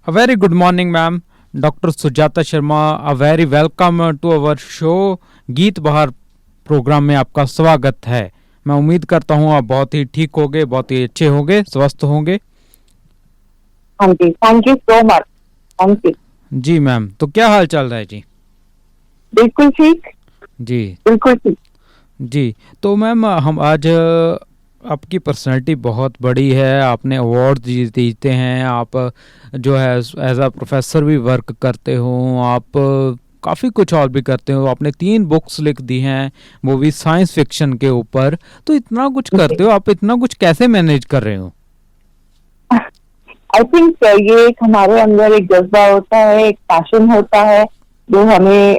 A very good morning, ma'am. Dr. Sujata Sharma, a very welcome to our show गीत बहार programme में आपका स्वागत है। मैं उम्मीद करता हूँ आप बहुत ही ठीक होंगे, बहुत ही अच्छे होंगे, स्वस्थ होंगे। हाँ जी, thank you so much. Thank you जी मैम, तो क्या हाल चल रहा है जी? बिल्कुल ठीक जी बिल्कुल ठीक। जी, तो मैम हम आज आपकी पर्सनैलिटी बहुत बड़ी है, आपने अवार्ड जीते हैं, आप जो है एज अ प्रोफेसर भी वर्क करते हो, आप काफ़ी कुछ और भी करते हो, आपने 3 बुक्स लिख दी हैं, वो भी साइंस फिक्शन के ऊपर। तो इतना कुछ करते हो, आप इतना कुछ कैसे मैनेज कर रहे हो? आई थिंक ये एक हमारे अंदर एक जज्बा होता है, एक पैशन होता है जो हमें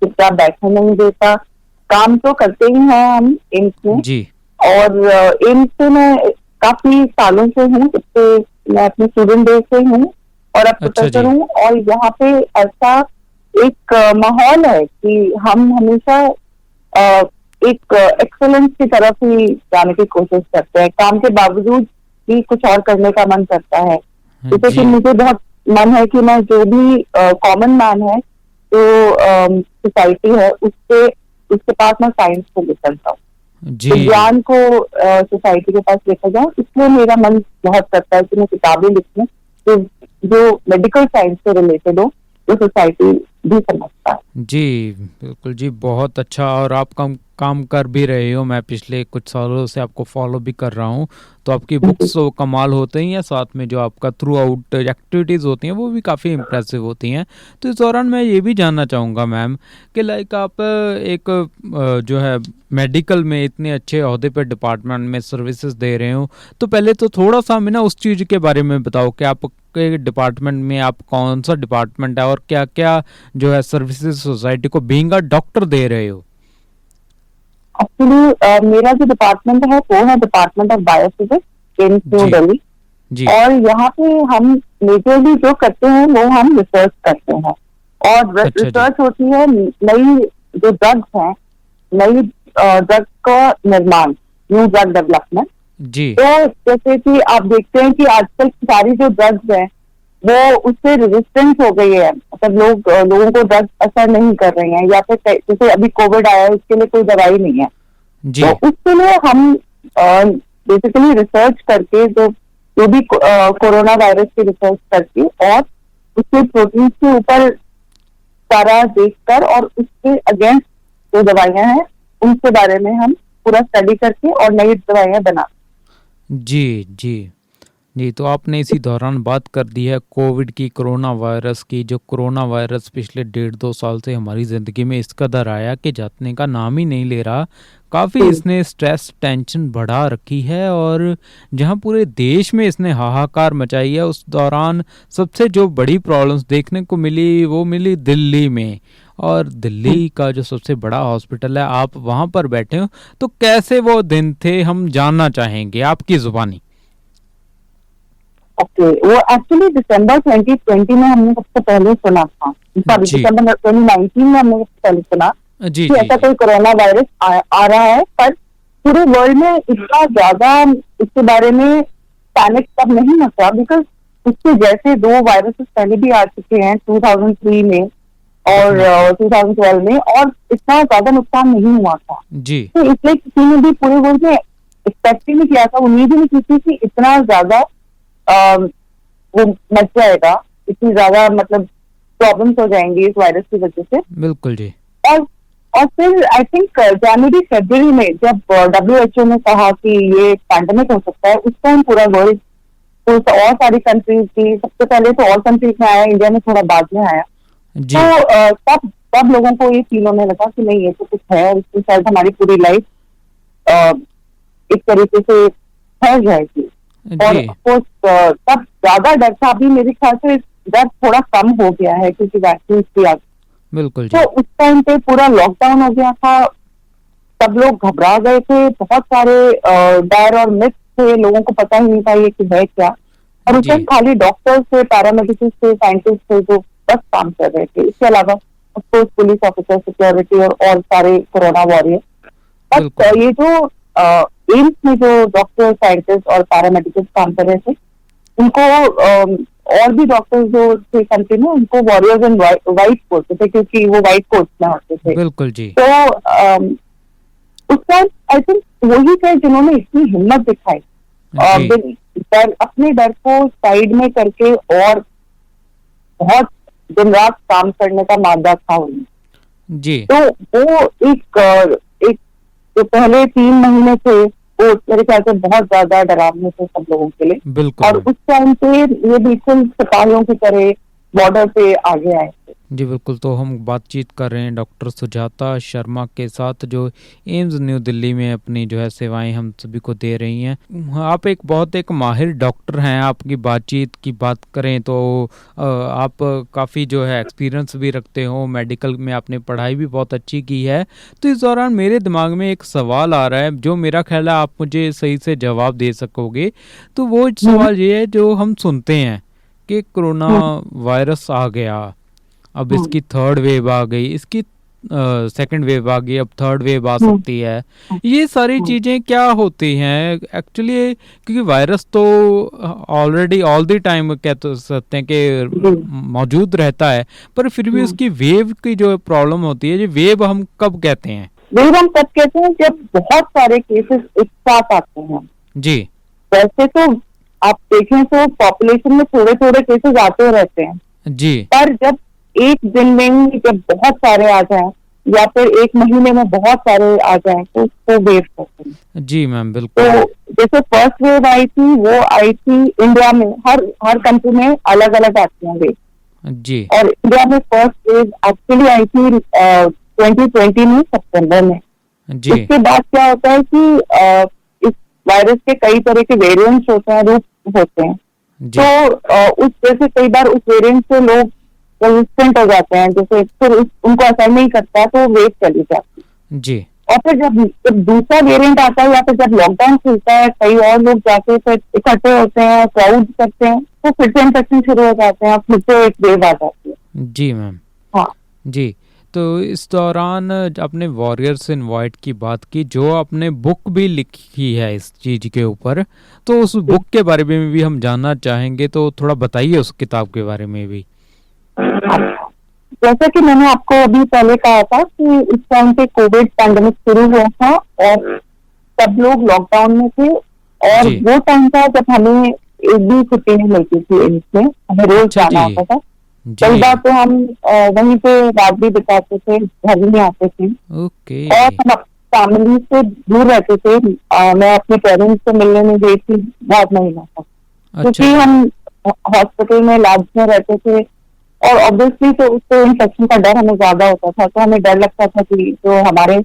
चुपचाप बैठने नहीं देता। काम तो करते ही हैं हम एम्स में, जी और एम्स से मैं काफी सालों से हूँ, जब से मैं अपने स्टूडेंट डेज से हूँ और अब अच्छा प्रोफेसर जी। हूँ। और यहाँ पे ऐसा एक माहौल है कि हम हमेशा एक एक्सेलेंस की तरफ ही जाने की कोशिश करते हैं। काम के बावजूद भी कुछ और करने का मन करता है, जैसे कि जी मुझे बहुत मन है कि मैं जो भी कॉमन मैन है, जो सोसाइटी है, उसके पास मैं साइंस को लेकर जाऊँ, जी विज्ञान को सोसाइटी के पास लेकर जाऊँ। इसलिए मेरा मन बहुत करता है कि मैं किताबें लिखूं जो मेडिकल साइंस से रिलेटेड हो, जो सोसाइटी भी समझता है। जी, बिल्कुल जी, बहुत अच्छा। और आप काम कर भी रहे हो, मैं पिछले कुछ सालों से आपको फॉलो भी कर रहा हूँ, तो आपकी बुक्स तो कमाल होते ही हैं, साथ में जो आपका थ्रू आउट एक्टिविटीज़ होती हैं वो भी काफ़ी इम्प्रेसिव होती हैं। तो इस दौरान मैं ये भी जानना चाहूँगा मैम कि लाइक आप एक जो है मेडिकल में इतने अच्छे ओहदे पे डिपार्टमेंट में सर्विसेज दे रहे हो, तो पहले तो थोड़ा सा हमें ना उस चीज़ के बारे में बताओ कि आपके डिपार्टमेंट में आप कौन सा डिपार्टमेंट है और क्या क्या जो है सर्विसेज सोसाइटी को बीइंग अ डॉक्टर दे रहे हो? एक्चुअली मेरा जो डिपार्टमेंट है वो है department of biophysics in New जी दिल्ली। जी। और यहाँ पे हम मेजरली जो करते हैं वो हम रिसर्च करते हैं, और अच्छा जी। रिसर्च होती है नई जो ड्रग्स हैं, नई ड्रग का निर्माण, न्यू ड्रग डेवलपमेंट। जी तो जैसे कि आप देखते हैं कि आजकल सारी जो ड्रग्स हैं वो उससे रेजिस्टेंस हो गई है, मतलब लोगों को ड्रग्स असर नहीं कर रही हैं, या फिर जैसे अभी कोविड आया है उसके लिए कोई दवाई नहीं है। जी तो उसके लिए हम बेसिकली रिसर्च करके जो भी कोरोना वायरस की रिसर्च करके और उसके प्रोटीन के ऊपर सारा देखकर और उसके अगेंस्ट जो दवाइयां हैं उनके बारे में हम पूरा स्टडी करके और नई दवाइयां बना। जी जी जी। तो आपने इसी दौरान बात कर दी है कोविड की, कोरोना वायरस की। जो कोरोना वायरस पिछले 1.5-2 साल से हमारी ज़िंदगी में इस कदर आया कि जाने का नाम ही नहीं ले रहा। काफ़ी इसने स्ट्रेस टेंशन बढ़ा रखी है, और जहां पूरे देश में इसने हाहाकार मचाई है, उस दौरान सबसे जो बड़ी प्रॉब्लम्स देखने को मिली वो मिली दिल्ली में। और दिल्ली का जो सबसे बड़ा हॉस्पिटल है, आप वहां पर बैठे हो, तो कैसे वो दिन थे हम जानना चाहेंगे आपकी ज़ुबानी। ओके, वो एक्चुअली दिसंबर 2020 में हमने सबसे पहले सुना था, सॉरी जी दिसंबर 2019 में हमने सबसे पहले सुना जी कि जी ऐसा जी। कोई कोरोना वायरस आ रहा है। पर पूरे वर्ल्ड में इतना ज्यादा इसके बारे में पैनिक तब नहीं मचा, बिकॉज उसके जैसे 2 वायरसेस पहले भी आ चुके हैं 2003 में और डेफिनेटली। 2012 में, और इतना ज्यादा नुकसान नहीं हुआ था। जी तो इसलिए किसी ने भी पूरे वर्ल्ड में एक्सपेक्ट ही नहीं किया था, उम्मीद ही नहीं की थी कि इतना ज्यादा वो मच जाएगा, इतनी ज्यादा मतलब प्रॉब्लम्स हो जाएंगी इस वायरस की वजह से। बिल्कुल जी। और और फिर आई थिंक जनवरी फरवरी में जब WHO ने कहा कि ये पैंडेमिक हो सकता है, उस टाइम पूरा वर्ल्ड, तो और सारी कंट्रीज की, सबसे पहले तो और कंट्रीज में आया, इंडिया में थोड़ा बाद में आया। जी तो तब लोगों को ये फील होने लगा कि नहीं, ये तो कुछ है और इसके साथ हमारी पूरी लाइफ एक तरीके से फैल जाएगी। और जी ऑफकोर्स तब ज्यादा डर था, अभी मेरे ख्याल से डर थोड़ा कम हो गया है क्योंकि वैक्सीन की आ। बिल्कुल तो जी। उस टाइम पे पूरा लॉकडाउन हो गया था, सब लोग घबरा गए थे, बहुत सारे डर और मिथ थे, लोगों को पता ही नहीं था ये कि है क्या। और उस जी टाइम खाली डॉक्टर्स थे, पैरामेडिक्स थे, साइंटिस्ट थे जो बस काम कर रहे थे। इसके अलावा ऑफकोर्स पुलिस ऑफिसर, सिक्योरिटी और सारे कोरोना वॉरियर। बिल्कुल। बट ये जो एम्स में जो डॉक्टर, साइंटिस्ट और पैरामेडिक्स काम कर रहे थे, उनको और भी डॉक्टर्स जो थे कंट्री में उनको वॉरियर्स इन वाइट बोलते थे, क्योंकि वो वाइट कोट में होते थे। बिल्कुल जी। तो उस टाइम आई थिंक वही थे जिन्होंने इतनी हिम्मत दिखाई, जी अपने डर को साइड में करके और बहुत दिन रात काम करने का मादा था उन्हें। जी तो वो एक जो पहले 3 महीने थे वो मेरे ख्याल से बहुत ज्यादा डरावने थे सब लोगों के लिए। बिल्कुल और मैम। उस टाइम पे ये बिल्कुल सिपाहियों की तरह बॉर्डर पे आगे आए थे। जी बिल्कुल, तो हम बातचीत कर रहे हैं डॉक्टर सुजाता शर्मा के साथ, जो एम्स न्यू दिल्ली में अपनी जो है सेवाएं हम सभी को दे रही हैं। आप एक माहिर डॉक्टर हैं। आपकी बातचीत की बात करें तो आप काफ़ी जो है एक्सपीरियंस भी रखते हो, मेडिकल में आपने पढ़ाई भी बहुत अच्छी की है। तो इस दौरान मेरे दिमाग में एक सवाल आ रहा है, जो मेरा ख्याल है आप मुझे सही से जवाब दे सकोगे। तो वो सवाल ये है, जो हम सुनते हैं कि कोरोना वायरस आ गया, अब इसकी थर्ड वेव आ गई, इसकी सेकंड वेव आ गई, अब थर्ड वेव आ सकती है। ये सारी चीज़ें क्या होती हैं एक्चुअली? क्योंकि वायरस तो ऑलरेडी ऑल द टाइम कह तो सकते हैं कि मौजूद रहता है, पर फिर भी उसकी वेव की जो प्रॉब्लम होती है, ये वेव हम कब कहते हैं? वेव हम तब कहते हैं जब बहुत सारे केसेस एक साथ आते हैं। जी वैसे तो आप देखें तो पॉपुलेशन में थोड़े थोड़े केसेस आते रहते हैं, जी पर जब एक दिन में जब बहुत सारे आ जाएं या फिर एक महीने में बहुत सारे आ जाएं तो उसको वेव कहते हैं। जी मैम बिल्कुल। तो जैसे फर्स्ट वेव आई थी, वो आई थी इंडिया में, हर कंट्री में अलग अलग आती हैं वेव। जी और इंडिया में फर्स्ट वेव एक्चुअली आई थी 2020 में सितंबर में। जी उसके बाद क्या होता है कि इस वायरस के कई तरह के वेरिएंट्स होते हैं, रूप होते हैं। जी तो उस जैसे कई बार उस वेरिएंट से लोग रेजिस्टेंट हो जाते हैं, जैसे फिर उनको असर नहीं करता तो वेव चली जाती है। जी और फिर जब दूसरा वेरिएंट आता है या फिर जब लॉकडाउन खुलता है, कई और लोग जाके फिर इकट्ठे होते हैं, क्राउड करते हैं, तो फिर से इन्फेक्शन शुरू हो जाते हैं, फिर से एक वेव आ जाती है। जी मैम। हाँ जी, तो इस दौरान आपने वॉरियर्स इन वाइट की बात की, जो आपने बुक भी लिखी है इस चीज़ के ऊपर, तो उस बुक के बारे में भी हम जानना चाहेंगे, तो थोड़ा बताइए उस किताब के बारे में भी। जैसा कि मैंने आपको अभी पहले कहा था कि इस टाइम पे कोविड पैंडेमिक शुरू हुआ था और सब लोग लॉकडाउन में थे, और जी। वो टाइम था जब हमें एक भी छुट्टी नहीं मिलती थी इसमें, हमें रोज अच्छा जाना जी। होता था। जी कई बार तो हम वहीं पे रात भी बिताते थे, घर नहीं आते थे, ओके। और हम फैमिली से दूर रहते थे। मैं अपने पेरेंट्स से मिलने में गई थी बहुत महीना तक, अच्छा क्योंकि जी। हम हॉस्पिटल में लैब में रहते थे, और ऑब्वियसली तो उससे इन्फेक्शन का डर हमें ज्यादा होता था। तो हमें डर लगता था कि जो हमारे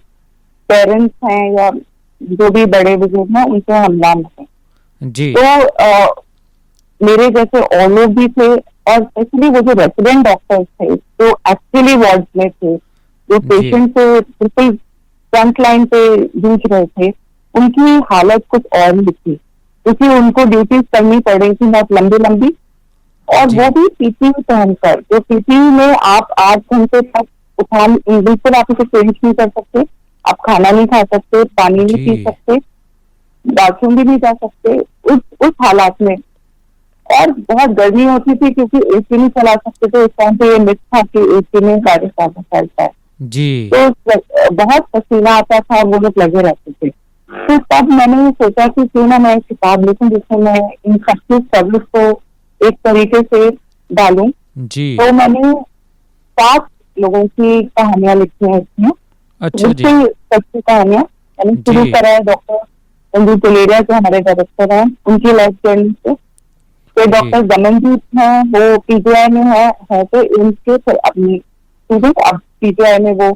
पेरेंट्स हैं या जो भी बड़े बुजुर्ग हैं उनसे हमला न हो। जी तो मेरे जैसे और लोग भी थे, और स्पेशली वो जो रेसिडेंट डॉक्टर्स थे जो एक्चुअली वार्ड में थे, जो जी पेशेंट से बिल्कुल फ्रंट लाइन पे जूझ रहे थे, उनकी हालत कुछ और ही थी, क्योंकि उनको ड्यूटीज करनी पड़ रही थी बहुत लंबी लंबी, और जी वो भी पीपीई पहनकर। जो पीपीई में आप 8 घंटे तक बिल्कुल आप उसे चेंज नहीं कर सकते, आप खाना नहीं खा सकते, पानी नहीं पी जी सकते, बाथरूम भी नहीं जा सकते उस हालात में। और बहुत गर्मी होती थी क्योंकि एसी नहीं चला सकते थे। उस टाइम पे ये मिथ था कि एसी में वायरस ज्यादा फैलता है, जी तो बहुत पसीना आता था और वो लोग लगे रहते थे। तो तब मैंने सोचा कि क्यों ना मैं एक किताब लिखूं जिसमें मैं इन सबकी सर्विस को एक तरीके से डालूं। जी। तो मैंने 7 लोगों की कहानियां लिखी हैं इसमें, अच्छा जी। मुझसे सच्ची कहानियां। मैंने शुरू जी करा है डॉक्टर संदीप गुलेरिया जो हमारे डायरेक्टर हैं, उनकी लाइफ जर्नी से। तो जी डॉक्टर दमनजीत हैं, वो पीजीआई में है तो उनके अपनी स्टूडेंट, अब पीजीआई में वो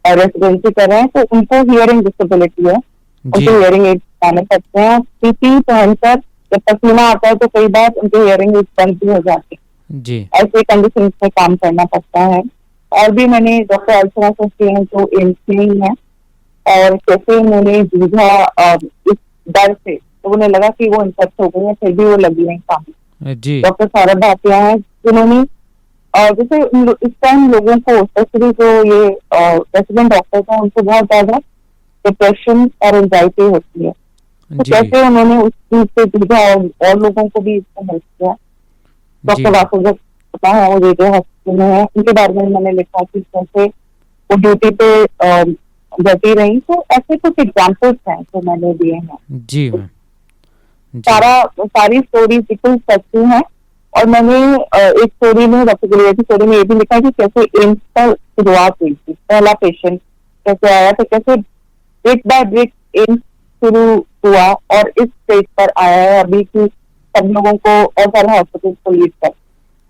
रेसिडेंसी कर रहे हैं, तो उनको हियरिंग डिसेबिलिटी है, जी उनको हियरिंग एड पाने पड़ते हैं। पीपी पहनकर जब पसीना आता है तो कई बार उनके हियरिंग एड बंद भी हो जाती है, जी ऐसे कंडीशन में काम करना पड़ता है। और भी मैंने डॉक्टर अर्चना सोची हैं जो एम्स में ही है, और कैसे उन्होंने जूझा इस डर से, तो उन्हें लगा कि वो इन्फेक्ट हो गई है, फिर भी वो लगी नहीं काम। जी डॉक्टर सौरभ भाटिया है जिन्होंने जैसे इस टाइम लोगों को, स्पेशली जो ये रेसिडेंट डॉक्टर्स हैं, उनको बहुत ज्यादा डिप्रेशन और एंजाइटी होती है, तो जी कैसे उन्होंने उस चीज से जूझा और लोगों को भी इसको हेल्प किया। जी डॉक्टर मैम। वासुदेव गुप्ता है, वो रेडियो हॉस्पिटल में है, उनके बारे में मैंने लिखा कि कैसे वो ड्यूटी पे डटी रही। तो ऐसे कुछ एग्जाम्पल्स हैं जो मैंने दिए हैं। जी मैम। जी सारी स्टोरी बिल्कुल सच्ची है। और मैंने एक स्टोरी में, डॉक्टर गुलेरिया की स्टोरी में ये भी लिखा है कि कैसे एम्स पर शुरुआत हुई थी, पहला पेशेंट कैसे आया था, कैसे ब्रिक बाय ब्रिक एम्स शुरू हुआ और इस स्टेज पर आया है अभी की सब लोगों को और सारे हॉस्पिटल को लीड कर।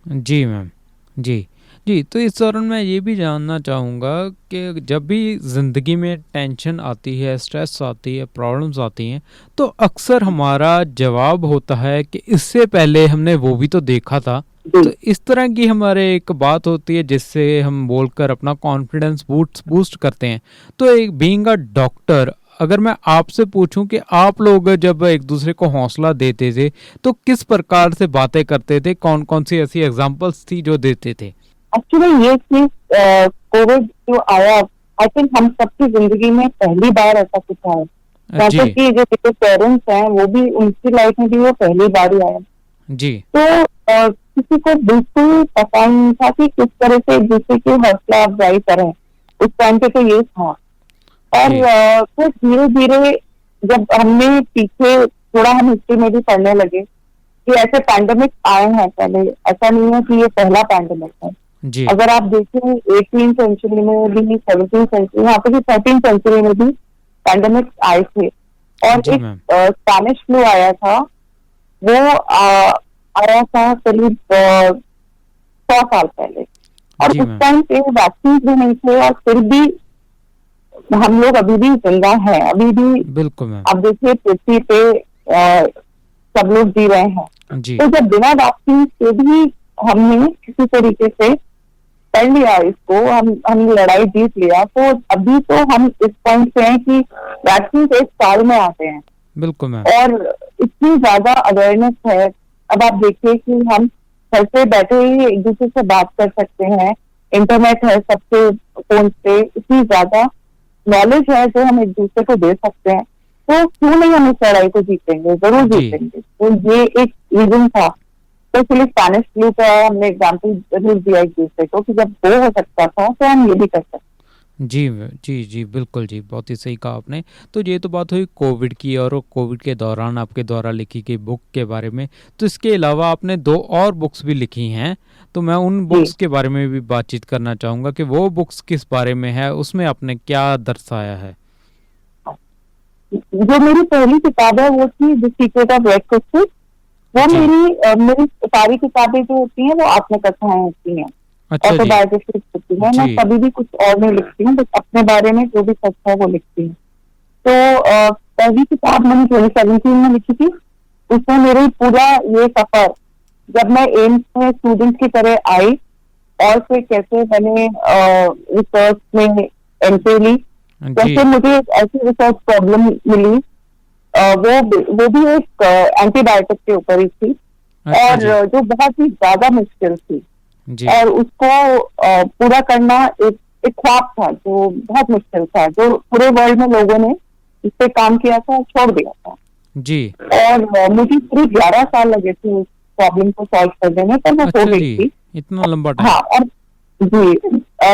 जी मैम। जी जी, तो इस दौरान मैं ये भी जानना चाहूँगा कि जब भी ज़िंदगी में टेंशन आती है, स्ट्रेस आती है, प्रॉब्लम्स आती हैं, तो अक्सर हमारा जवाब होता है कि इससे पहले हमने वो भी तो देखा था। जी तो इस तरह की हमारे एक बात होती है जिससे हम बोलकर अपना कॉन्फिडेंस बूस्ट बूस्ट करते हैं। तो एक बीइंग अ डॉक्टर, अगर मैं आपसे पूछूं कि आप लोग जब एक दूसरे को हौसला देते थे तो किस प्रकार से बातें करते थे, कौन कौन सी ऐसी एग्जांपल्स थी जो देते थे? एक्चुअली ये चीज कोविड जो आया, आई थिंक हम सबकी जिंदगी में पहली बार ऐसा कुछ आया। जैसे जी कि जो मेरे पेरेंट्स हैं वो भी, उनकी लाइफ में भी वो पहली बार ही आया। जी तो किसी को बिल्कुल पता नहीं था कि किस तरह से एक दूसरे की हौसला अफजाई करें। उस टाइम पे तो ये था। और जी फिर धीरे धीरे जब हमने पीछे थोड़ा, हम हिस्ट्री में भी पढ़ने लगे कि ऐसे पैंडेमिक आए हैं पहले, ऐसा नहीं है कि ये पहला पैंडेमिक है। जी अगर आप देखें 18 सेंचुरी में भी, 17 सेंचुरी, यहाँ पे भी 13 सेंचुरी में भी पैंडेमिक आए थे। और जी एक मैम। स्पेनिश फ्लू आया था, वो आया था करीब 100 साल पहले। और जी उस मैम। टाइम पे वैक्सीन भी नहीं थे और फिर भी हम लोग अभी भी जिंदा हैं, अभी भी बिल्कुल मैम। आप देखिए पृथ्वी पे सब लोग जी रहे हैं। जी तो जब बिना वैक्सीन के भी हमने किसी तरीके से कर लिया इसको, हम लड़ाई जीत लिया, तो अभी तो हम इस पॉइंट पे हैं कि वैक्सीन 1 साल में आते हैं। बिल्कुल मैम। और इतनी ज्यादा अवेयरनेस है। अब आप देखिए कि हम घर पे बैठे ही एक दूसरे से बात कर सकते हैं, इंटरनेट है सबके फोन पे, इतनी ज्यादा नॉलेज है जो हम एक दूसरे को दे सकते हैं। तो क्यों नहीं हम इस लड़ाई को जीतेंगे, जरूर जी जीतेंगे। तो ये एक रीजन था। तो इसलिए स्पेनिश फ्लू का हमने एग्जाम्पल जरूर दिया एक दूसरे को कि जब वो हो सकता था तो हम ये भी कर सकते। जी, बिल्कुल जी, बहुत ही सही कहा आपने। तो ये तो बात हुई कोविड की, और कोविड के दौरान आपके द्वारा लिखी गई बुक के बारे में। तो इसके अलावा आपने 2 और बुक्स भी लिखी हैं, तो मैं उन जी, बुक्स के बारे में भी बातचीत करना चाहूँगा कि वो बुक्स किस बारे में है, उसमें आपने क्या दर्शाया है? जो मेरी पहली किताब है वो थी the secret of red crystal. वो जी। मेरी सारी किताबें जो होती हैं वो आत्मकथाएं होती हैं, अच्छा जी। ऑटोबायोग्राफी होती है। मैं जी। कभी भी कुछ और नहीं लिखती हूँ, बस अपने बारे में जो भी सच है वो लिखती हूँ। तो पहली किताब मैंने 2017 में लिखी थी। उसमें मेरी पूरा ये सफर, जब मैं एम्स में स्टूडेंट की तरह आई और फिर कैसे मैंने रिसर्च में एंट्री ली, जी। कैसे मुझे एक ऐसी रिसर्च प्रॉब्लम मिली, वो भी एक एंटीबायोटिक के ऊपर ही थी, अच्छा और जी। जो बहुत ही ज्यादा मुश्किल थी। जी। और उसको पूरा करना एक एक ख्वाब था जो बहुत मुश्किल था, जो पूरे वर्ल्ड में लोगों ने इस पे काम किया था और छोड़ दिया था। जी। और मुझे पूरे 11 साल लगे थे उस प्रॉब्लम को सॉल्व करने में, पर वो हो अच्छा गई जी, थी। इतना लंबा टाइम? हाँ, और जी,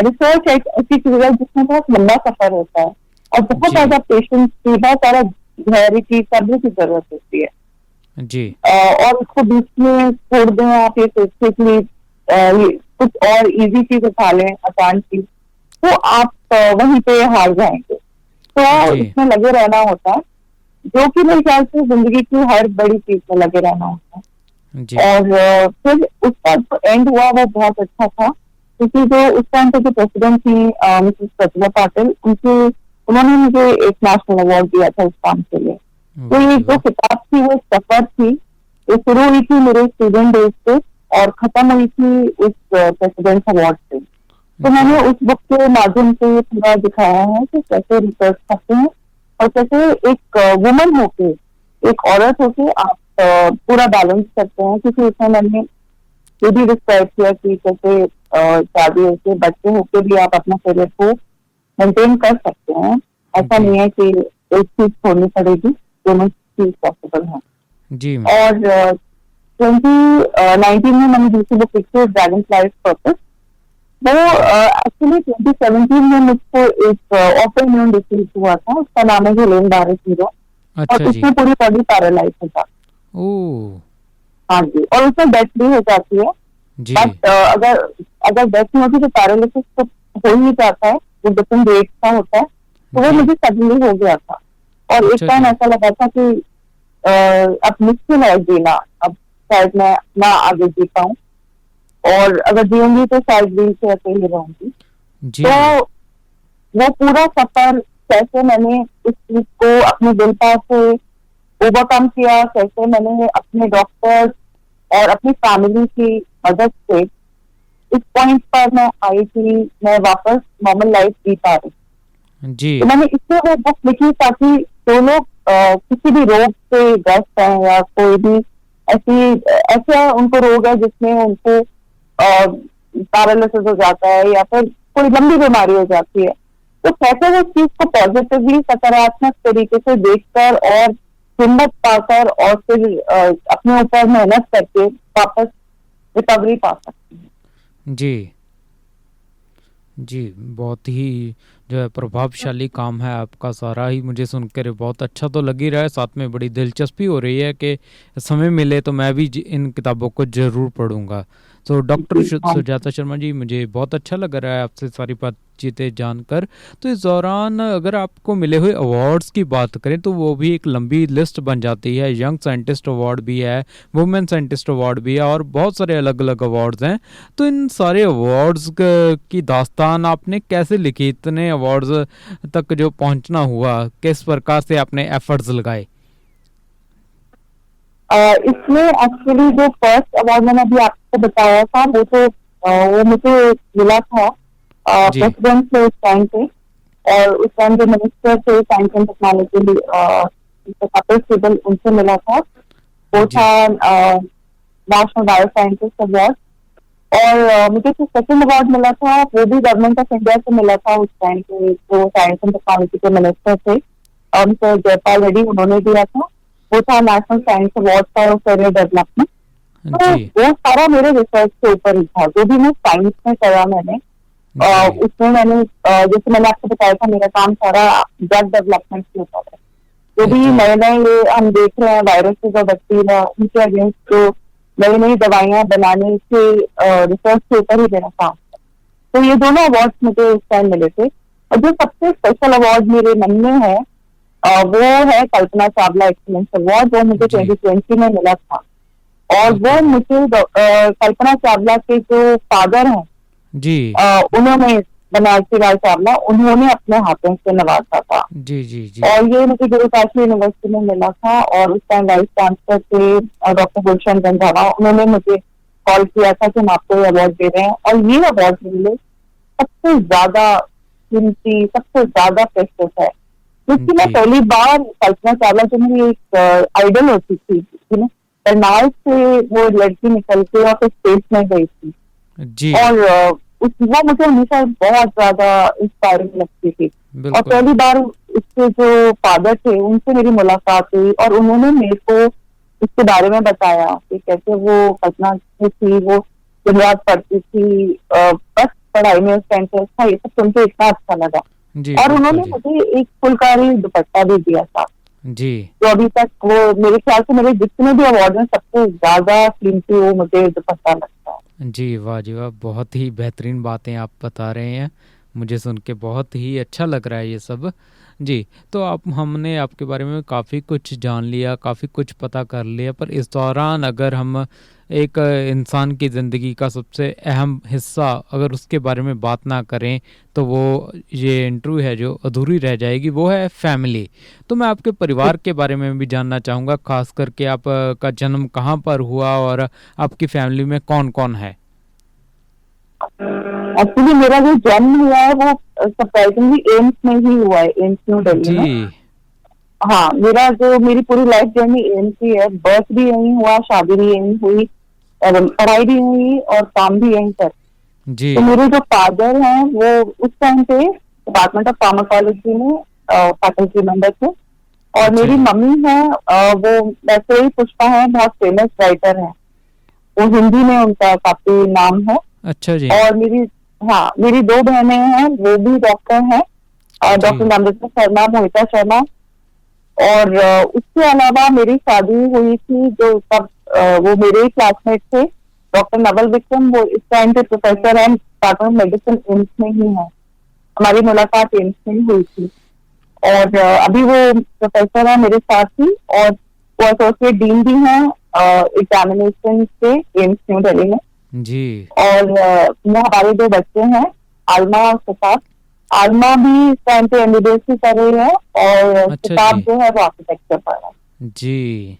रिसर्च एक ऐसी चीज है जिसमें बहुत लंबा सफर होता है और बहुत जी। ज्यादा पेशेंस की, बहुत सारा धैर्य की, सब्र की जरूरत होती है। जी। और उसको बीच में छोड़ दें आप ये सोचते कि ये कुछ और इजी चीज उठा लें, आसान चीज, तो आप वहीं पे हार जाएंगे। तो जी। इसमें लगे रहना होता है, जो कि मेरे ख्याल से जिंदगी की हर बड़ी चीज में लगे रहना होता है। जी। और फिर उसका जो एंड हुआ वो बहुत अच्छा था, क्योंकि जो उस टाइम पे जो प्रेसिडेंट थी मिसेस प्रतिभा पाटिल, उन्होंने मुझे एक नेशनल अवार्ड दिया था उस काम के लिए। तो वाह ये जी जो वाह! किताब थी वो सफर थी, जो शुरू हुई थी मेरे स्टूडेंट डेज से और खत्म हुई थी उस प्रेसिडेंट अवार्ड से। तो मैंने जी। उस बुक के माध्यम से ये पूरा दिखाया है कि कैसे रिसर्च करते हैं और कैसे एक वुमन होके, एक औरत होके आप पूरा बैलेंस करते हैं। क्योंकि उसमें मैंने ये भी डिस्क्राइब किया कि कैसे शादी होके, बच्चे होके भी आप अपना करियर को मेंटेन कर सकते हैं। ऐसा जी। नहीं है कि एक चीज छोड़नी पड़ेगी, दोनों चीज पॉसिबल है। जी मैम। और 2019 में मैंने दूसरी बुक लिखी ड्रैगन फ्लाइज पर्पस। वो एक्चुअली 2017 में मुझको एक ऑटो इम्यून डिसीज हुआ था, उसका नाम है गुलेन बारे सिंड्रोम, और अच्छा जी। उसमें पूरी बॉडी पैरालाइज हो जाती ओह! है। हाँ जी, और उसमें डेथ भी हो जाती है। जी। बट अगर डेथ नहीं होती तो पैरालिसिस तो हो ही जाता है, वो डिफरेंट रेट का होता है। तो वो जी। मुझे सडनली हो गया था, और एक अच्छा टाइम जी। ऐसा लगा था कि अब मुश्किल है जीना, अब शायद मैं ना आगे जी पाऊं, और अगर जीऊंगी तो शायद दिल से अकेले रहूंगी। जी। तो वो पूरा सफर कैसे मैंने इस चीज को अपने दिल पर से ओवरकम किया, कैसे मैंने अपने डॉक्टर और अपनी फैमिली की मदद से इस पॉइंट पर मैं आई कि मैं वापस नॉर्मल लाइफ जी पा रही। जी। तो मैंने इसलिए वो बुक लिखी ताकि जो लोग किसी भी रोग से ग्रस्त हैं, या कोई भी ऐसा उनको रोग है जिसमें उनको पैरालिसिस हो जाता है, या फिर कोई लंबी बीमारी हो जाती है, तो कैसे वो चीज को पॉजिटिवली सकारात्मक तरीके से देखकर और हिम्मत पाकर और फिर अपने ऊपर मेहनत करके वापस रिकवरी पा सकते हैं। जी। जी, बहुत ही जो है प्रभावशाली काम है आपका सारा ही, मुझे सुनकर बहुत अच्छा तो लग ही रहा है, साथ में बड़ी दिलचस्पी हो रही है कि समय मिले तो मैं भी इन किताबों को ज़रूर पढ़ूंगा। तो डॉक्टर जी, हाँ। सुजाता शर्मा जी, मुझे बहुत अच्छा लग रहा है आपसे सारी बातचीतें जानकर। तो इस दौरान अगर आपको मिले हुए अवार्ड्स की बात करें तो वो भी एक लंबी लिस्ट बन जाती है। यंग साइंटिस्ट अवार्ड भी है, वुमेन साइंटिस्ट अवार्ड भी है, और बहुत सारे अलग अलग अवार्ड्स हैं। तो इन सारे अवार्ड्स की दास्तान आपने कैसे लिखी? इतने अवार्ड्स तक जो पहुंचना हुआ, किस प्रकार से आपने एफर्ट्स लगाए? इसमें एक्चुअली जो फर्स्ट अवार्ड मैंने अभी आपको बताया था, वो मुझे मिला था जी। प्रेसिडेंट से उस टाइम पे, और उस टाइम जो मिनिस्टर थे science and technology Kapil Sibal, उनसे मिला था। वो जी। था नेशनल बायो साइंटिस्ट अवार्ड। और मुझे जो सेकंड अवार्ड मिला था वो भी गवर्नमेंट ऑफ इंडिया से मिला था। उस टाइम के जो साइंस एंड टेक्नोलॉजी के मिनिस्टर थे मिस्टर जयपाल रेड्डी, उन्होंने दिया था। वो था national science award for career development. तो जी। वो सारा मेरे रिसर्च के ऊपर ही था, जो भी मैं साइंस में करा मैंने। जी। उसमें मैंने जैसे मैंने आपको बताया था, मेरा काम सारा ड्रग डेवलपमेंट के ऊपर है। जो भी जी। नए नए ये हम देख रहे हैं वायरसेस और बैक्टीरिया, उनके अगेंस्ट जो नई नई दवाइयां बनाने के रिसर्च के ऊपर ही मेरा काम है। तो ये दोनों अवार्ड मुझे उस टाइम मिले थे। और जो सबसे स्पेशल अवार्ड मेरे मन में है वो है कल्पना चावला एक्सीलेंस अवार्ड, जो मुझे जी। 2020 में मिला था। और ओके वो जी। मुझे कल्पना चावला के जो फादर हैं, जी। उन्होंने, बनारसी लाल चावला, उन्होंने अपने हाथों से नवाजा था। जी। जी। जी। और ये मुझे गुरु काशी यूनिवर्सिटी में मिला था। और उस टाइम वाइस चांसलर थे डॉक्टर गुलशन रंधावा, उन्होंने मुझे कॉल किया था कि हम आपको ये अवार्ड दे रहे हैं। और ये अवार्ड मेरे लिए सबसे ज्यादा कीमती, सबसे ज्यादा प्रेशियस है, क्योंकि मैं जी। पहली बार कल्पना चावला जो मेरी एक आइडल होती थी, करनाल से वो लड़की निकल के और फिर स्टेज में गई थी। जी। और वो मुझे हमेशा बहुत ज्यादा इंस्पायरिंग लगती थी। और बिल्कुल। पहली बार उसके जो फादर थे उनसे मेरी मुलाकात हुई, और उन्होंने मेरे को इसके बारे में बताया कि कैसे वो कल्पना जो थी वो दिन रात पढ़ती थी, बस पढ़ाई में उसका इंटरेस्ट था। ये सब सुन के इतना अच्छा लगा। जी। और बिल्कुल उन्होंने जी। मुझे एक फुलकारी दुपट्टा भी दिया था, जी। जो अभी तक वो मेरे ख्याल से मेरे जितने भी अवार्ड में सबसे ज्यादा कीमती वो मुझे दुपट्टा लगता है। जी, वाह जी वाह! बहुत ही बेहतरीन बातें आप बता रहे हैं। मुझे सुन के बहुत ही अच्छा लग रहा है ये सब। जी, तो हमने आपके बारे में काफ़ी कुछ जान लिया, काफ़ी कुछ पता कर लिया, पर इस दौरान अगर हम एक इंसान की ज़िंदगी का सबसे अहम हिस्सा अगर उसके बारे में बात ना करें, तो वो ये इंटरव्यू है जो अधूरी रह जाएगी, वो है फैमिली। तो मैं आपके परिवार के बारे में भी जानना चाहूँगा, ख़ास करके आप का जन्म कहाँ पर हुआ और आपकी फैमिली में कौन-कौन है? एक्चुअली मेरा जो जन्म हुआ है वो सरप्राइजिंगली एम्स में ही हुआ है, एम्स न्यू दिल्ली में। जी। हाँ, मेरी पूरी लाइफ जर्नी एम्स ही है। बर्थ भी यहीं हुआ, शादी भी यहीं हुई, और पढ़ाई भी हुई, और काम भी यहीं पर। जी। तो मेरे जो फादर हैं वो उस टाइम पे डिपार्टमेंट ऑफ फार्माकोलॉजी में फैकल्टी मेंबर थे। और अच्छा मेरी जी। मम्मी है, वो वैसे ही पुष्पा है, बहुत फेमस राइटर हैं। वो हिंदी में उनका काफी नाम है। अच्छा जी। और मेरी 2 बहनें हैं, वो भी डॉक्टर हैं, डॉक्टर जी। नम्रता शर्मा, मोहिता शर्मा। और उसके अलावा मेरी शादी हुई थी जो तब वो मेरे ही क्लासमेट थे, डॉक्टर नवल विक्रम, वो इस टाइम पे प्रोफेसर हैं डिपार्टमेंट ऑफ मेडिसिन एम्स में ही है। हमारी मुलाकात एम्स में ही हुई थी। और अभी वो प्रोफेसर है मेरे साथ ही, और वो एसोसिएट डीन भी हैं एग्जामिनेशन से एम्स न्यू दिल्ली में। जी। और हमारे 2 बच्चे हैं, आलमा और सिताब। आलमा भी इस टाइम पे एमबीबीएस कर रही है, और अच्छा सिताब जी। जो है वो आर्किटेक्चर पढ़ रहा जी।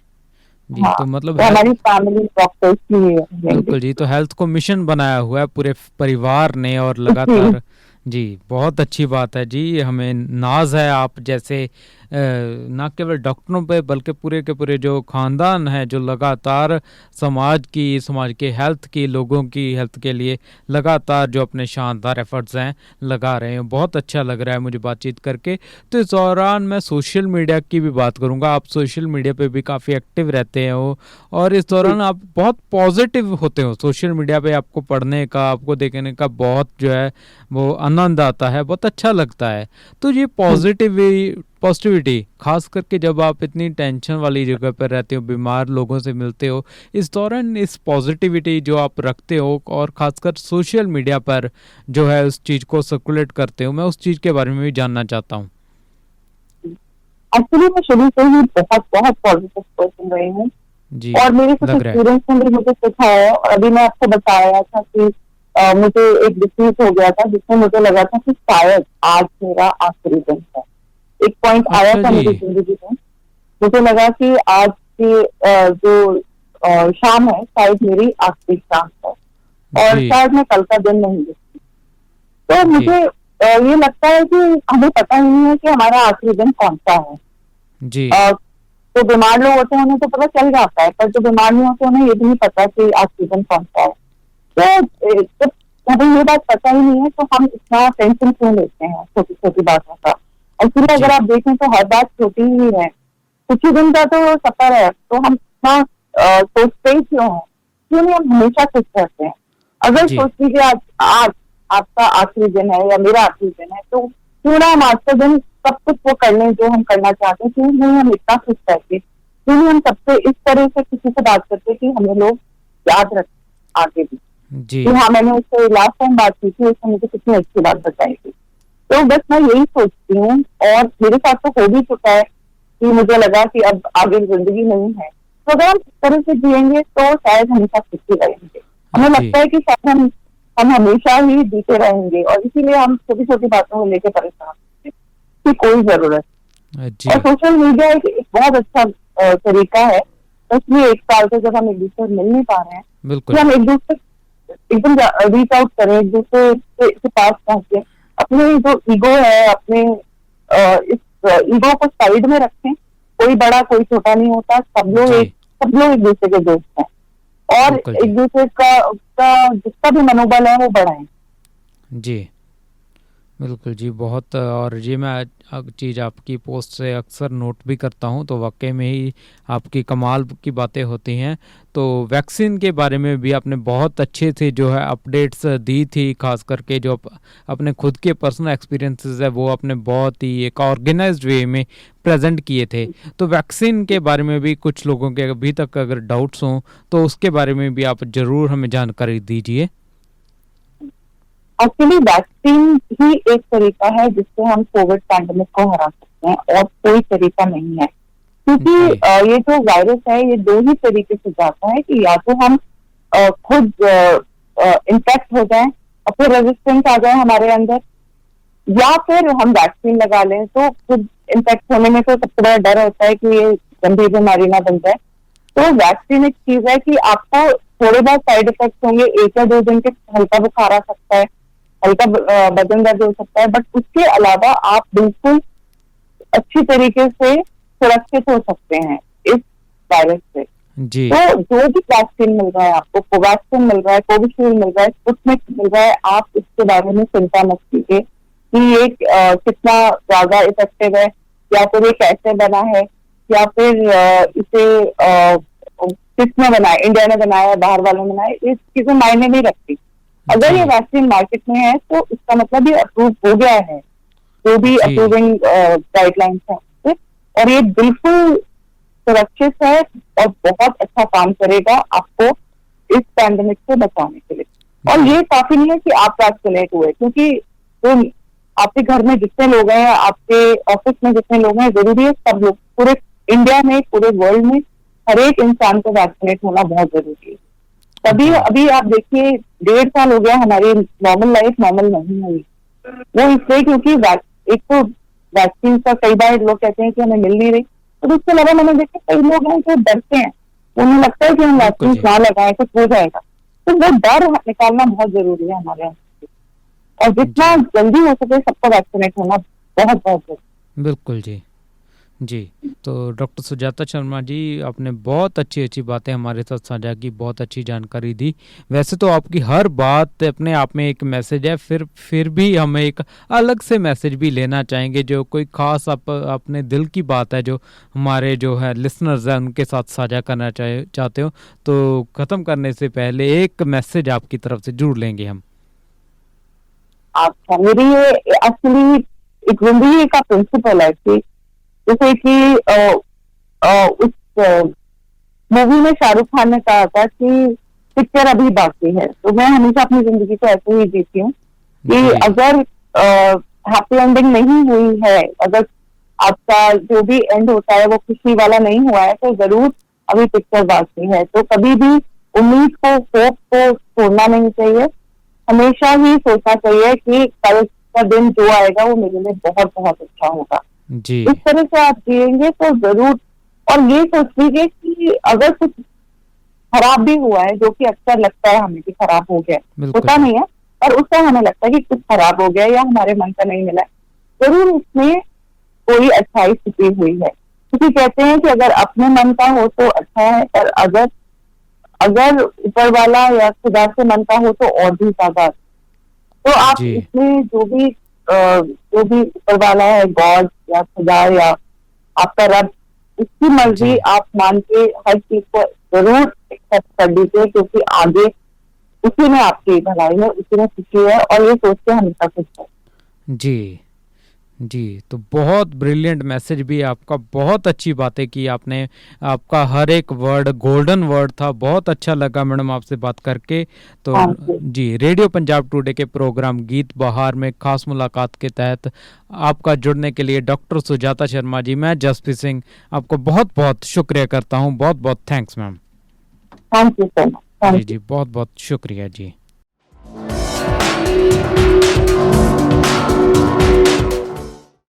जी, है। हाँ, तो मतलब तो हेल्थ, हमारी फैमिली डॉक्टर्स की है। बिल्कुल जी, तो हेल्थ को मिशन बनाया हुआ है पूरे परिवार ने और जी। लगातार। जी, बहुत अच्छी बात है जी, हमें नाज है आप जैसे ना केवल डॉक्टरों पे बल्कि पूरे के पूरे जो खानदान है जो लगातार समाज के हेल्थ की, लोगों की हेल्थ के लिए लगातार जो अपने शानदार एफर्ट्स हैं लगा रहे हैं। बहुत अच्छा लग रहा है मुझे बातचीत करके। तो इस दौरान मैं सोशल मीडिया की भी बात करूंगा। आप सोशल मीडिया पे भी काफ़ी एक्टिव रहते हैं हो, और इस जी। दौरान आप बहुत पॉजिटिव होते हो। सोशल मीडिया पे आपको पढ़ने का, आपको देखने का बहुत जो है वो आनंद आता है, बहुत अच्छा लगता है। तो ये पॉजिटिविटी खास करके जब आप इतनी टेंशन वाली जगह पर रहते हो, बीमार लोगों से मिलते हो, इस दौरान इस पॉजिटिविटी जो आप रखते हो और खासकर सोशल मीडिया पर जो है उस चीज़ को सर्कुलेट करते हो, मैं उस चीज़ के बारे में भी जानना चाहता हूँ। एक्चुअली मैं शुरू से ही बहुत बहुत पॉजिटिव पर्सन रही हूँ, जी, और मेरे कुछ लग रहा है। एक्सपीरियंस ने भी मुझे सिखाया। और अभी मैं आपको बताया था कि मुझे एक डिसीज हो गया था जिसमें मुझे लगा था कि शायद आज मेरा आखिरी दिन है। एक पॉइंट आया अच्छा था जी। मेरी जिंदगी में, मुझे लगा कि आज की जो शाम है शायद मेरी आखिरी शाम है, और जी। शायद मैं कल का दिन नहीं देखती। तो जी। मुझे ये लगता है कि हमें पता ही नहीं है कि हमारा आखिरी दिन कौन सा है। जी। अ, तो बीमार लोग होते हैं उन्हें तो पता चल जाता है, पर जो बीमार नहीं होते उन्हें ये भी नहीं पता कि आज सीजन कौन सा है। तो जब हमें ये बात पता ही नहीं है तो हम इतना टेंशन क्यों लेते हैं छोटी छोटी बातों का। इसलिए जी। अगर आप देखें तो हर बात छोटी ही है, कुछ ही दिन का तो सफर है, तो हम इतना सोचते ही क्यों है, क्यों नहीं हम हमेशा खुश रहते हैं। अगर जी। सोच लीजिए आज आज आपका आखिरी दिन है या मेरा आखिरी दिन है, तो क्यों ना हम आज का दिन सब कुछ वो कर लें जो हम करना चाहते हैं। क्यों नहीं हम इतना खुश रहते, क्यों नहीं हम सबसे इस तरह से किसी से बात करते कि हमें लोग याद रखें आगे भी। जी। कि हाँ, मैंने उससे लास्ट टाइम बात की थी, उसने मुझे कितनी अच्छी बात बताई थी। तो बस मैं यही सोचती हूँ, और मेरे साथ तो हो भी चुका है कि मुझे लगा कि अब आगे जिंदगी नहीं है। तो अगर हम इस तरह से जिएंगे तो शायद हमेशा खुशी रहेंगे। हमें जी। लगता है कि शायद हम हमेशा ही जीते रहेंगे, और इसीलिए हम छोटी छोटी बातों को लेकर परेशान होते हैं कि कोई जरूरत। जी। और सोशल मीडिया एक बहुत अच्छा तरीका है, इसलिए 1 साल से जब हम एक दूसरे से मिल नहीं पा रहे हैं, कि बिल्कुल। हम एक दूसरे एकदम रीच आउट करें, एक दूसरे के पास पहुंचे, अपने जो ईगो है, अपने इस ईगो को साइड में रखें। कोई बड़ा कोई छोटा नहीं होता, जी। सब लोग एक दूसरे के दोस्त हैं, और बिल्कुल जी। एक दूसरे का जिसका भी मनोबल है वो बढ़ाएं। जी। बिल्कुल जी, बहुत। और ये मैं चीज़ आपकी पोस्ट से अक्सर नोट भी करता हूँ, तो वाकई में ही आपकी कमाल की बातें होती हैं। तो वैक्सीन के बारे में भी आपने बहुत अच्छे से जो है अपडेट्स दी थी, खास करके जो अपने खुद के पर्सनल एक्सपीरियंसेस है वो आपने बहुत ही एक ऑर्गेनाइज्ड वे में प्रेजेंट किए थे। तो वैक्सीन के बारे में भी कुछ लोगों के अभी तक अगर डाउट्स हों तो उसके बारे में भी आप ज़रूर हमें जानकारी दीजिए। एक्चुअली वैक्सीन ही एक तरीका है जिससे हम कोविड पैंडेमिक को हरा सकते हैं, और कोई तरीका नहीं है। क्योंकि जी। ये जो वायरस है ये 2 ही तरीके से जाता है, कि या तो हम खुद इन्फेक्ट हो जाएं और फिर रेजिस्टेंस आ जाए हमारे अंदर, या फिर हम वैक्सीन लगा लें। तो खुद इन्फेक्ट होने में तो सबसे बड़ा डर होता है कि ये गंभीर बीमारी ना बन जाए। तो वैक्सीन एक चीज है कि आपको थोड़े बहुत साइड इफेक्ट होंगे, 1 या 2 दिन के, हल्का बुखार आ सकता है, हल्का बदन दर्द हो सकता है, बट उसके अलावा आप बिल्कुल अच्छी तरीके से सुरक्षित हो सकते हैं इस वायरस से। जी। तो जो भी वैक्सीन मिल रहा है आपको, कोवैक्सीन मिल रहा है, कोविशील्ड मिल रहा है, स्पुतनिक मिल रहा है, आप इसके बारे में चिंता मत कीजिए कि ये कितना ज्यादा इफेक्टिव है, या फिर ये कैसे बना है, या फिर इसे किसने बनाया, इंडिया ने बनाया, बाहर वालों ने बनाया, ये चीजें मायने नहीं रखती। अगर ये जी, वैक्सीन मार्केट में है तो इसका मतलब ये अप्रूव हो गया है, जो भी जी, अप्रूविंग गाइडलाइंस है उससे, और ये बिल्कुल सुरक्षित है और बहुत अच्छा काम करेगा आपको इस पैंडेमिक से बचाने के लिए। और जी, ये काफी नहीं है कि आप वैक्सीनेट हुए, क्योंकि जो आपके घर में जितने लोग हैं, आपके ऑफिस में जितने लोग हैं, जरूरी है सब लोग, पूरे इंडिया में, पूरे वर्ल्ड में हर एक इंसान को वैक्सीनेट होना बहुत जरूरी है। तभी जी, अभी आप देखिए 1.5 साल हो गया हमारी नॉर्मल लाइफ नॉर्मल नहीं हुई। वो इसलिए क्योंकि एक तो वैक्सीन का कई बार लोग कहते हैं कि हमें मिल नहीं रही, और उसके अलावा मैंने देखा कई लोग हैं जो डरते हैं, उन्हें लगता है कि हम बिल्कुल वैक्सीन जी, ना लगाएं कुछ हो जाएगा। तो वो डर निकालना बहुत जरूरी है हमारे यहाँ से। और जितना जी, जल्दी हो सके सबको वैक्सीनेट होना बहुत बहुत जरूरी बिल्कुल जी। जी, तो डॉक्टर सुजाता शर्मा जी, आपने बहुत अच्छी-अच्छी बातें हमारे साथ साझा की, बहुत अच्छी जानकारी दी। वैसे तो आपकी हर बात अपने आप में एक मैसेज है, फिर भी हम एक अलग से मैसेज भी लेना चाहेंगे, जो कोई ख़ास आप अपने दिल की बात है, जो हमारे जो है लिसनर्स हैं, उनके साथ साझा करना चाहते हो, तो ख़त्म करने से पहले एक मैसेज आपकी तरफ से ज़रूर लेंगे हम। अच्छा, मेरी ये एक्चुअली एक जिंदगी का प्रिंसिपल है कि जैसे कि उस मूवी में शाहरुख खान ने कहा था कि पिक्चर अभी बाकी है, तो मैं हमेशा अपनी जिंदगी को ऐसे ही जीती हूँ कि जी, अगर हैप्पी एंडिंग नहीं हुई है, अगर आपका जो भी एंड होता है वो खुशी वाला नहीं हुआ है, तो जरूर अभी पिक्चर बाकी है। तो कभी भी उम्मीद को, होप को छोड़ना नहीं चाहिए, हमेशा ही सोचना चाहिए कि कल का दिन जो आएगा वो मेरे लिए बहुत बहुत अच्छा होगा। जी, इस तरह से आप जिएंगे तो जरूर, और ये सोच लीजिए कि अगर कुछ खराब भी हुआ है, जो कि अक्सर लगता है हमें कि खराब हो गया, बिल्कुल होता जी, नहीं है, पर उस टाइम हमें लगता है कि कुछ खराब हो गया या हमारे मन का नहीं मिला है, जरूर उसमें कोई अच्छाई छुपी हुई है। क्योंकि कहते हैं कि अगर अपने मन का हो तो अच्छा है, पर अगर अगर ऊपर वाला या खुदा से मन का हो तो और भी ज्यादा। तो आप जी, इसमें जो भी ऊपर वाला है, गॉड या खुदा या आपका रब, उसकी जी। मर्जी आप मान के हर चीज को जरूर एक्सेप्ट कर लीजिए, क्योंकि आगे उसी में आपकी भलाई है, उसी में खुशी है, और ये सोच के हमेशा खुश है। जी, जी, तो बहुत ब्रिलियंट मैसेज भी आपका, बहुत अच्छी बातें की आपने, आपका हर एक वर्ड गोल्डन वर्ड था, बहुत अच्छा लगा मैडम आपसे बात करके। तो हाँ जी। जी, रेडियो पंजाब टुडे के प्रोग्राम गीत बहार में खास मुलाकात के तहत आपका जुड़ने के लिए डॉक्टर सुजाता शर्मा जी, मैं जसप्रीत सिंह आपको बहुत-बहुत शुक्रिया करता हूँ, बहुत-बहुत thanks ma'am. Thank you so much. जी, थैंक यू। जी, बहुत-बहुत शुक्रिया जी।